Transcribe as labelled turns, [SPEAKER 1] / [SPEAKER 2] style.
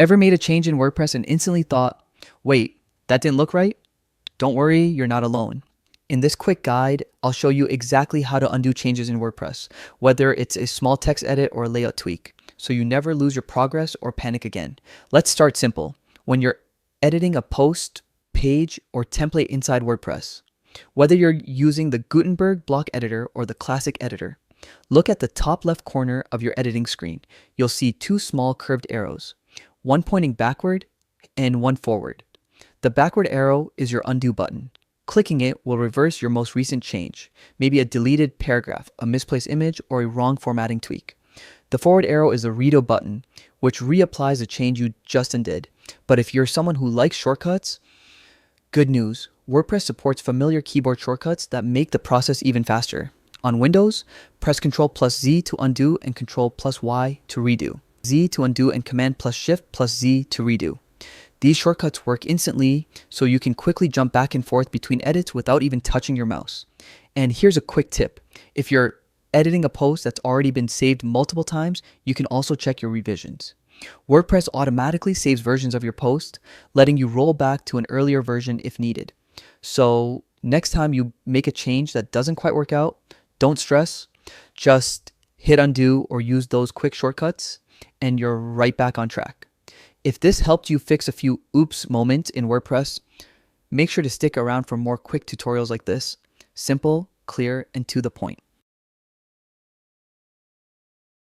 [SPEAKER 1] Ever made a change in WordPress and instantly thought, wait, that didn't look right? Don't worry, you're not alone. In this quick guide, I'll show you exactly how to undo changes in WordPress, whether it's a small text edit or a layout tweak, so you never lose your progress or panic again. Let's start simple. When you're editing a post, page, or template inside WordPress, whether you're using the Gutenberg block editor or the classic editor, look at the top left corner of your editing screen. You'll see two small curved arrows, one pointing backward and one forward. The backward arrow is your undo button. Clicking it will reverse your most recent change, maybe a deleted paragraph, a misplaced image, or a wrong formatting tweak. The forward arrow is the redo button, which reapplies the change you just undid. But if you're someone who likes shortcuts, good news, WordPress supports familiar keyboard shortcuts that make the process even faster. On Windows, press Ctrl plus Z to undo and Ctrl plus Y to redo. Z to undo and Command plus Shift plus Z to redo. These shortcuts work instantly, so you can quickly jump back and forth between edits without even touching your mouse. And here's a quick tip. If you're editing a post that's already been saved multiple times, you can also check your revisions. WordPress automatically saves versions of your post, letting you roll back to an earlier version if needed. So next time you make a change that doesn't quite work out, don't stress. Just hit undo or use those quick shortcuts and you're right back on track. If this helped you fix a few oops moments in WordPress, make sure to stick around for more quick tutorials like this. Simple, clear, and to the point.